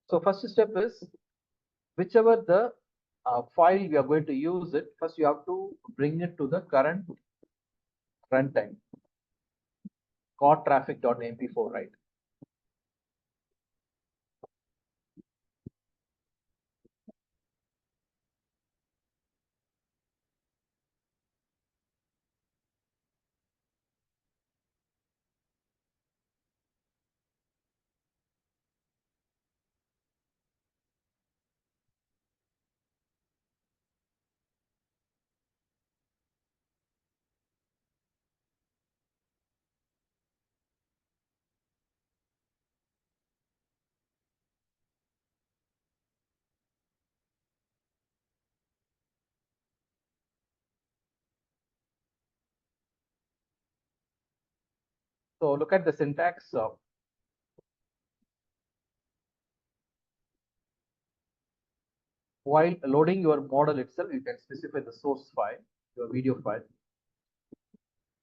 So first step is whichever the file we are going to use it, first you have to bring it to the current runtime, core traffic.mp4, right? So look at the syntax. While loading your model itself, you can specify the source file, your video file.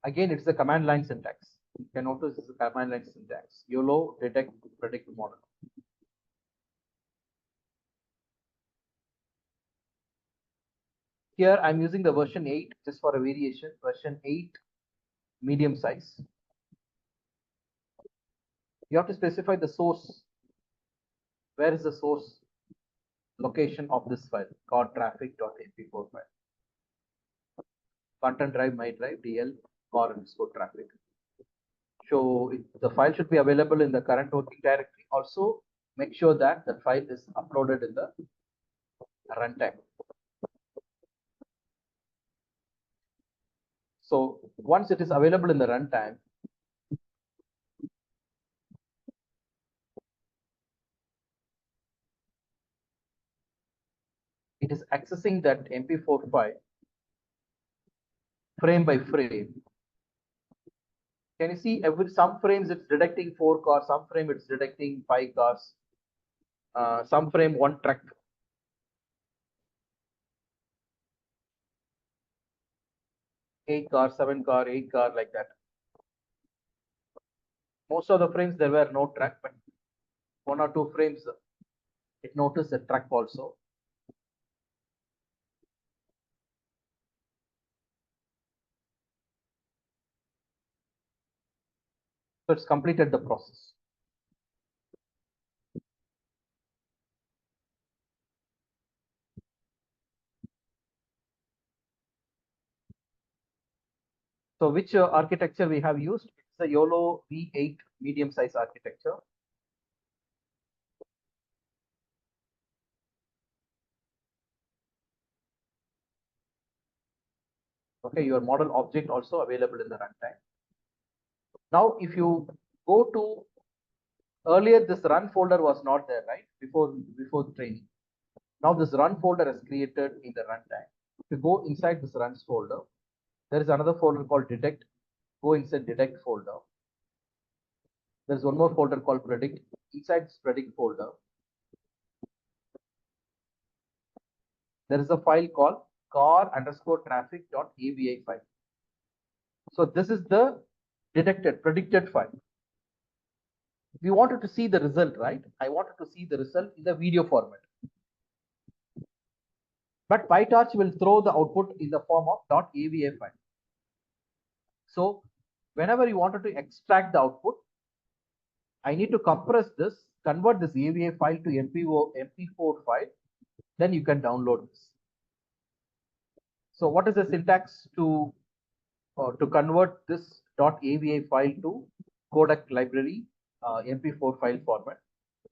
Again, it's the command line syntax. You can notice it's the command line syntax. YOLO detect predict model. Here I'm using the version 8 just for a variation, version 8 medium size. You have to specify the source. Where is the source location of this file? Called traffic.mp4 file. Content drive my drive DL core_traffic. So the file should be available in the current working directory. Also, make sure that the file is uploaded in the runtime. So once it is available in the runtime, it is accessing that MP4 file frame by frame. Can you see some frames it's detecting 4 cars, some frame it's detecting 5 cars, some frame 1 truck. Eight car, 7 car, 8 car, like that. Most of the frames there were no truck, but 1 or 2 frames it noticed a truck also. So it's completed the process. So which architecture we have used? It's the YOLO V8 medium size architecture. Okay, your model object also available in the runtime. Now, if you go to earlier, this run folder was not there, right? Before training. Now this run folder is created in the runtime. If you go inside this runs folder, there is another folder called detect. Go inside detect folder. There's one more folder called predict. Inside this predict folder, there is a file called car_traffic.avi file. So this is the predicted file. We wanted to see the result, right? I wanted to see the result in the video format. But PyTorch will throw the output in the form of .avi file. So whenever you wanted to extract the output, I need to compress this, convert this AVI file to MP4 file, then you can download this. So what is the syntax to convert this .avi file to codec library MP4 file format?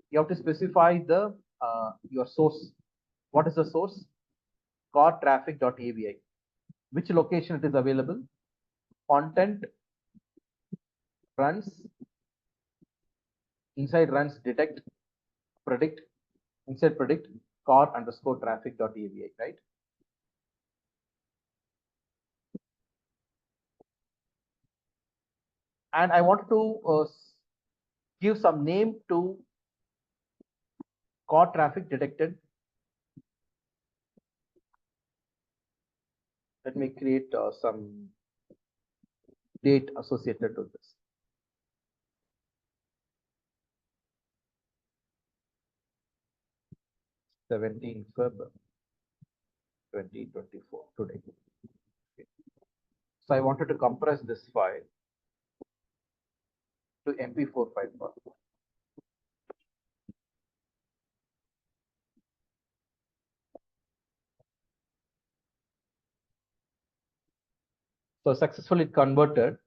You have to specify the your source. What is the source? Core traffic.avi. Which location it is available? Content runs, inside runs detect, predict, inside predict car_traffic.avi, right? And I wanted to give some name to core traffic detected. Let me create some date associated to this. 17 February 2024 today. Okay. So I wanted to compress this file to MP4 file format. So successfully converted.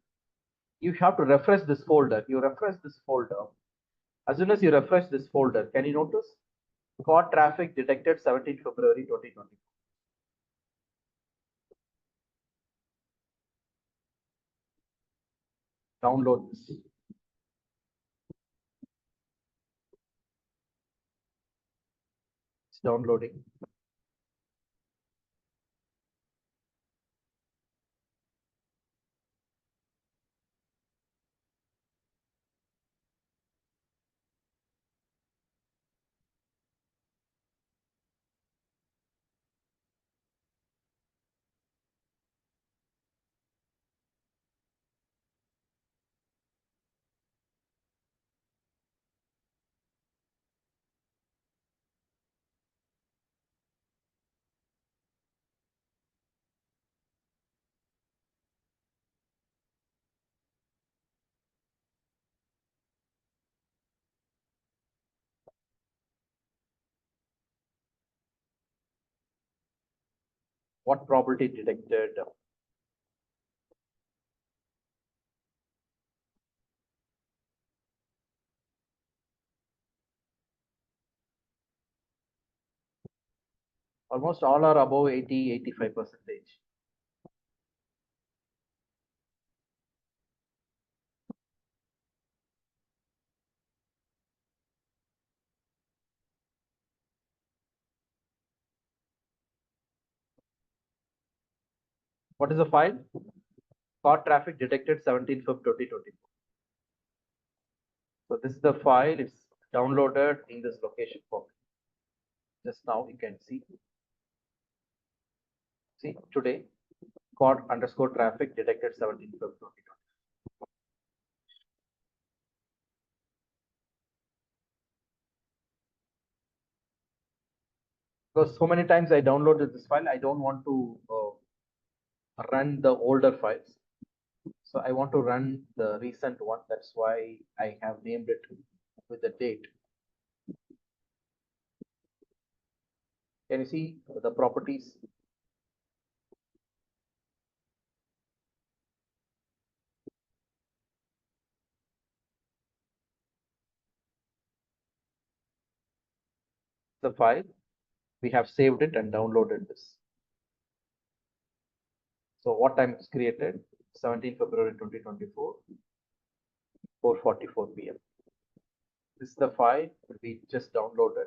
You have to refresh this folder. You refresh this folder. As soon as you refresh this folder, can you notice? Caught traffic detected 17 February 2020. Download this. It's downloading. What probability detected? Almost all are above 80, 85%. What is the file? Caught traffic detected 17 Feb 2024. So this is the file. It's downloaded in this location format. Just now you can see. See today, caught underscore traffic detected 17 Feb 2020. Because so many times I downloaded this file, I don't want to run the older files. So I want to run the recent one. That's why I have named it with the date. Can you see the properties? The file, we have saved it and downloaded this. So what time is created? 17 February 2024, 4:44 p.m. This is the file we just downloaded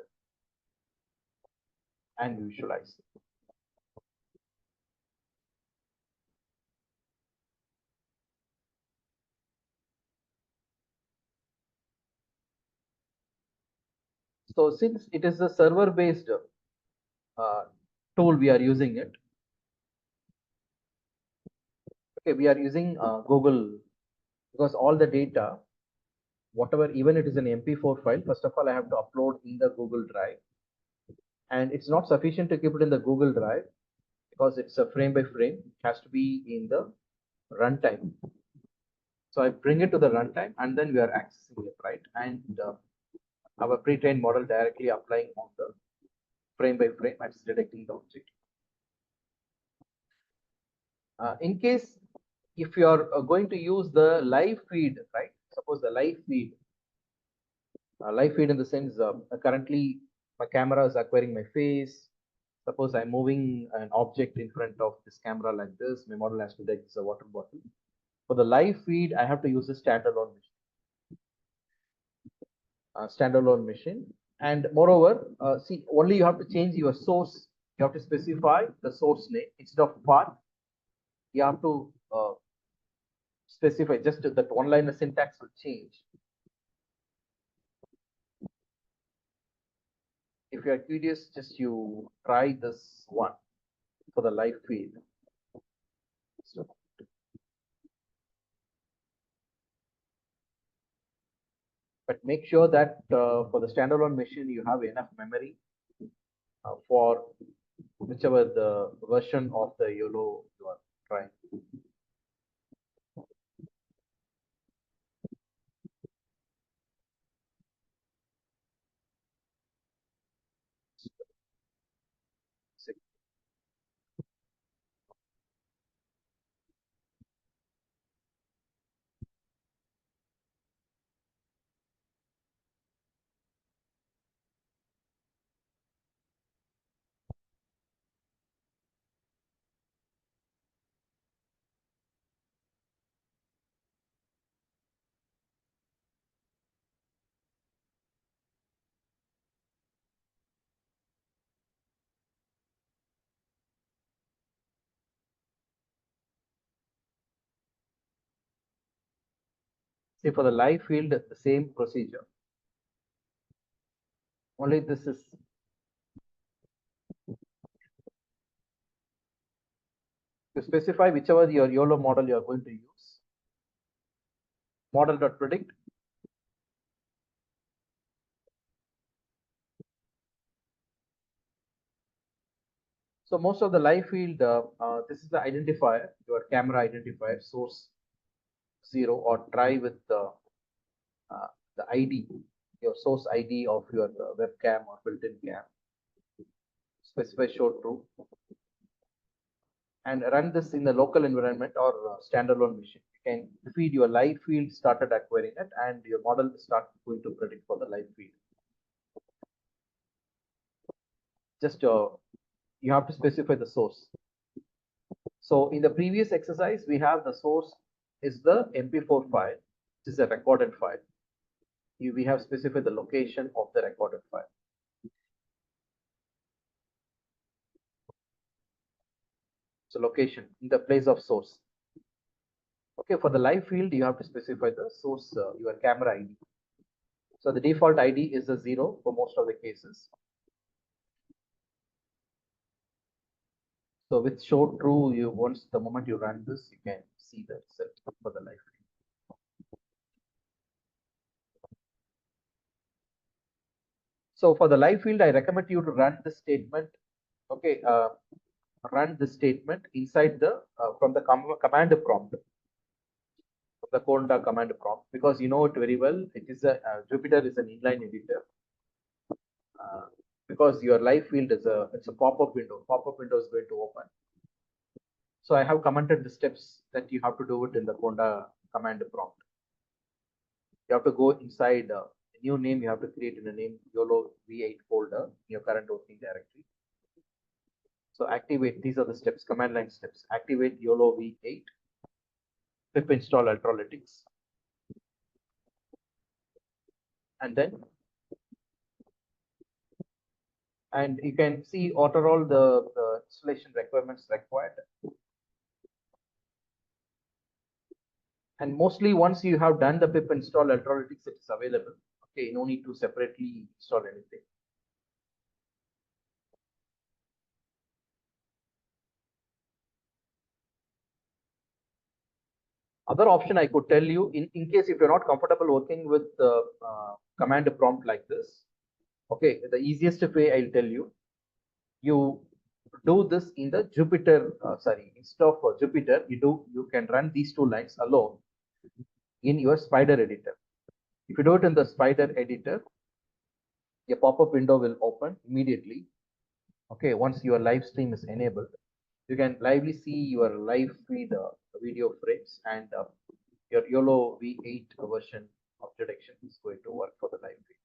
and visualized. So since it is a server-based tool, we are using it. Okay, we are using Google because all the data, whatever, even it is an MP4 file, first of all, I have to upload in the Google Drive. And it's not sufficient to keep it in the Google Drive because it's a frame by frame. It has to be in the runtime. So I bring it to the runtime and then we are accessing it, right? And our pre-trained model directly applying on the frame by frame and it's detecting the object. In case if you are going to use the live feed, right? Suppose the live feed in the sense currently my camera is acquiring my face. Suppose I'm moving an object in front of this camera like this, my model has to detect it's a water bottle. For the live feed, I have to use a standalone machine. And moreover, see, only you have to change your source. You have to specify the source name instead of path. You have to specify just that one line of syntax will change. If you are curious, just you try this one for the live feed. So, but make sure that for the standalone machine you have enough memory for whichever the version of the YOLO you are trying. See, for the live field, the same procedure. Only this is to specify whichever your YOLO model you are going to use. Model.predict. So most of the live field, this is the identifier, your camera identifier, source 0, or try with the ID, your source ID of your webcam or built-in cam. Specify show true. And run this in the local environment or standalone machine. You can feed your live field, started acquiring it, and your model start going to predict for the live field. Just you have to specify the source. So in the previous exercise, we have the source is the MP4 file, which is a recorded file. We have specified the location of the recorded file. So location in the place of source. Okay, for the live field, you have to specify the source, your camera ID. So the default ID is a 0 for most of the cases. So with show true, you once the moment you run this, you can see the result for the live field. So for the live field, I recommend you to run this statement. Okay, run this statement inside the from the command prompt. The Conda command prompt, because you know it very well. It is a Jupyter is an inline editor, because your live field is it's a pop-up window. Pop-up window is going to open. So I have commented the steps that you have to do it in the Conda command prompt. You have to go inside a new name. You have to create in a name YOLO V8 folder in your current working directory. So activate, these are the steps, command line steps. Activate YOLO V8, pip install Ultralytics, and then you can see what are all the installation requirements required. And mostly once you have done the pip install Ultralytics, it is available. Okay, no need to separately install anything. Other option I could tell you, in case if you're not comfortable working with the command prompt like this, okay, the easiest way I'll tell you, you do this in the Jupyter, instead of Jupyter, you can run these two lines alone in your Spider editor. If you do it in the Spider editor, a pop-up window will open immediately. Okay, once your live stream is enabled, you can lively see your live feed video frames, and your YOLO V8 version of detection is going to work for the live feed.